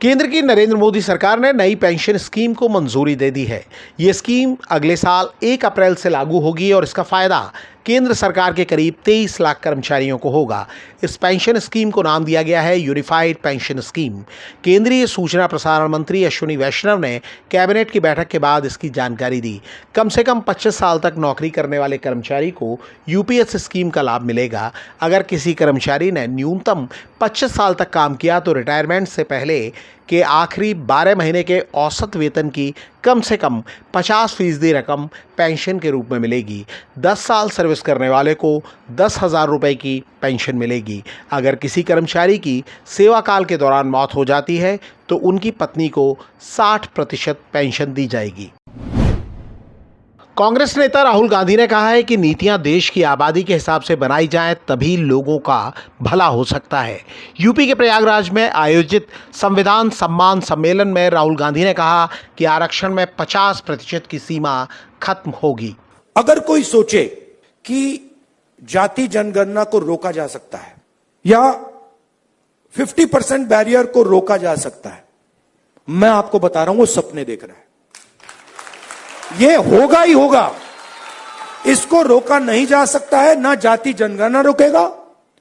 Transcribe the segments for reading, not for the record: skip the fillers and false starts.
केंद्र की नरेंद्र मोदी सरकार ने नई पेंशन स्कीम को मंजूरी दे दी है। ये स्कीम अगले साल 1 अप्रैल से लागू होगी और इसका फायदा केंद्र सरकार के करीब 23 लाख कर्मचारियों को होगा। इस पेंशन स्कीम को नाम दिया गया है यूनिफाइड पेंशन स्कीम। केंद्रीय सूचना प्रसारण मंत्री अश्विनी वैष्णव ने कैबिनेट की बैठक के बाद इसकी जानकारी दी। कम से कम 25 साल तक नौकरी करने वाले कर्मचारी को यूपीएस स्कीम का लाभ मिलेगा। अगर किसी कर्मचारी ने न्यूनतम 25 साल तक काम किया तो रिटायरमेंट से पहले के आखिरी 12 महीने के औसत वेतन की कम से कम 50% रकम पेंशन के रूप में मिलेगी। 10 साल सर्विस करने वाले को 10,000 रुपये की पेंशन मिलेगी। अगर किसी कर्मचारी की सेवा काल के दौरान मौत हो जाती है तो उनकी पत्नी को 60% पेंशन दी जाएगी। कांग्रेस नेता राहुल गांधी ने कहा है कि नीतियां देश की आबादी के हिसाब से बनाई जाएं तभी लोगों का भला हो सकता है। यूपी के प्रयागराज में आयोजित संविधान सम्मान सम्मेलन में राहुल गांधी ने कहा कि आरक्षण में 50% की सीमा खत्म होगी। अगर कोई सोचे कि जाति जनगणना को रोका जा सकता है या 50% बैरियर को रोका जा सकता है, मैं आपको बता रहा हूं वो सपने देख रहा है। ये होगा ही होगा, इसको रोका नहीं जा सकता है। ना जाति जनगणना रोकेगा,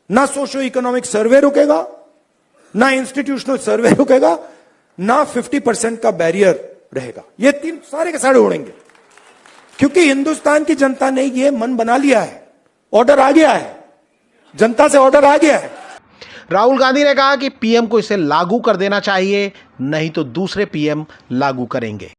ना सोशो इकोनॉमिक सर्वे रोकेगा, ना इंस्टीट्यूशनल सर्वे रोकेगा, ना 50% का बैरियर रहेगा। ये तीन सारे के सारे उड़ेंगे, क्योंकि हिंदुस्तान की जनता ने ये मन बना लिया है। ऑर्डर आ गया है, जनता से ऑर्डर आ गया है। राहुल गांधी ने कहा कि पीएम को इसे लागू कर देना चाहिए, नहीं तो दूसरे पीएम लागू करेंगे।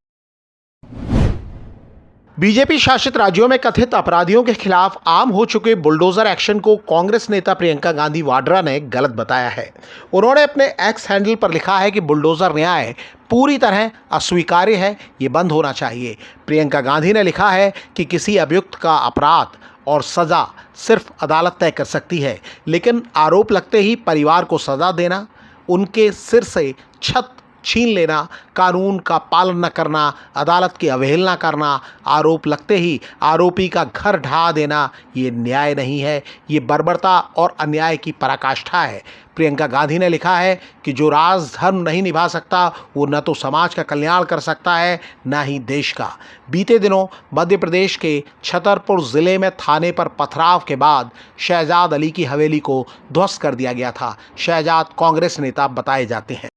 बीजेपी शासित राज्यों में कथित अपराधियों के खिलाफ आम हो चुके बुलडोजर एक्शन को कांग्रेस नेता प्रियंका गांधी वाड्रा ने गलत बताया है। उन्होंने अपने एक्स हैंडल पर लिखा है कि बुलडोजर न्याय पूरी तरह अस्वीकार्य है, ये बंद होना चाहिए। प्रियंका गांधी ने लिखा है कि किसी अभियुक्त का अपराध और सज़ा सिर्फ अदालत तय कर सकती है, लेकिन आरोप लगते ही परिवार को सज़ा देना, उनके सिर से छत छीन लेना, कानून का पालन न करना, अदालत की अवहेलना करना, आरोप लगते ही आरोपी का घर ढहा देना, ये न्याय नहीं है, ये बर्बरता और अन्याय की पराकाष्ठा है। प्रियंका गांधी ने लिखा है कि जो राजधर्म नहीं निभा सकता वो न तो समाज का कल्याण कर सकता है न ही देश का। बीते दिनों मध्य प्रदेश के छतरपुर ज़िले में थाने पर पथराव के बाद शहजाद अली की हवेली को ध्वस्त कर दिया गया था। शहजाद कांग्रेस नेता बताए जाते हैं।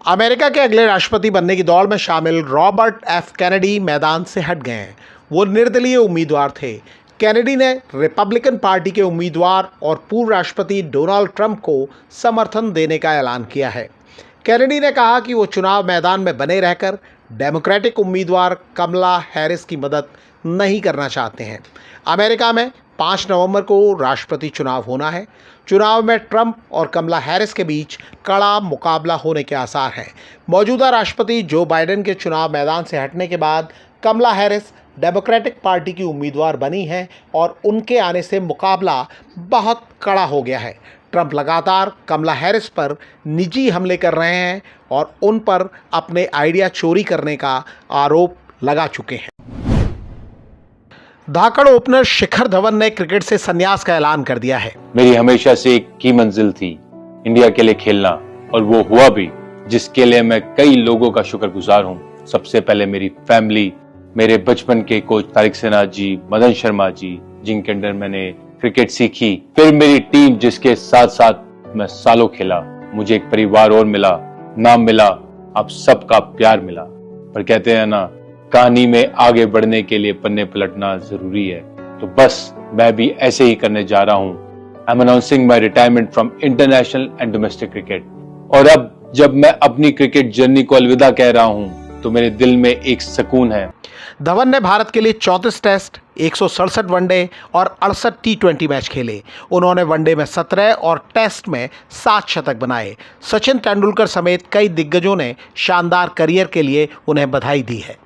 अमेरिका के अगले राष्ट्रपति बनने की दौड़ में शामिल रॉबर्ट एफ कैनेडी मैदान से हट गए हैं। वो निर्दलीय उम्मीदवार थे। कैनेडी ने रिपब्लिकन पार्टी के उम्मीदवार और पूर्व राष्ट्रपति डोनाल्ड ट्रंप को समर्थन देने का ऐलान किया है। कैनेडी ने कहा कि वो चुनाव मैदान में बने रहकर डेमोक्रेटिक उम्मीदवार कमला हैरिस की मदद नहीं करना चाहते हैं। अमेरिका में 5 नवंबर को राष्ट्रपति चुनाव होना है। चुनाव में ट्रंप और कमला हैरिस के बीच कड़ा मुकाबला होने के आसार हैं। मौजूदा राष्ट्रपति जो बाइडेन के चुनाव मैदान से हटने के बाद कमला हैरिस डेमोक्रेटिक पार्टी की उम्मीदवार बनी हैं और उनके आने से मुकाबला बहुत कड़ा हो गया है। ट्रंप लगातार कमला हैरिस पर निजी हमले कर रहे हैं और उन पर अपने आइडिया चोरी करने का आरोप लगा चुके हैं। धाकड़ ओपनर शिखर धवन ने क्रिकेट से संन्यास का ऐलान कर दिया है। मेरी हमेशा से एक की मंजिल थी इंडिया के लिए खेलना, और वो हुआ भी, जिसके लिए मैं कई लोगों का शुक्रगुजार हूँ। सबसे पहले मेरी फैमिली, मेरे बचपन के कोच तारिक सेनाथ जी, मदन शर्मा जी, जिनके अंडर मैंने क्रिकेट सीखी। फिर मेरी टीम, जिसके साथ साथ मैं सालों खेला। मुझे एक परिवार और मिला, नाम मिला, आप सबका प्यार मिला। पर कहते हैं ना, कहानी में आगे बढ़ने के लिए पन्ने पलटना जरूरी है। तो बस मैं भी ऐसे ही करने जा रहा हूँ। I am announcing my retirement from international and domestic cricket. और अब जब मैं अपनी क्रिकेट जर्नी को अलविदा कह रहा हूँ तो मेरे दिल में एक सुकून है। धवन ने भारत के लिए 34 टेस्ट, 167 वनडे और 68 T20 मैच खेले। उन्होंने वनडे में 17 और टेस्ट में 7 शतक बनाए। सचिन तेंदुलकर समेत कई दिग्गजों ने शानदार करियर के लिए उन्हें बधाई दी है।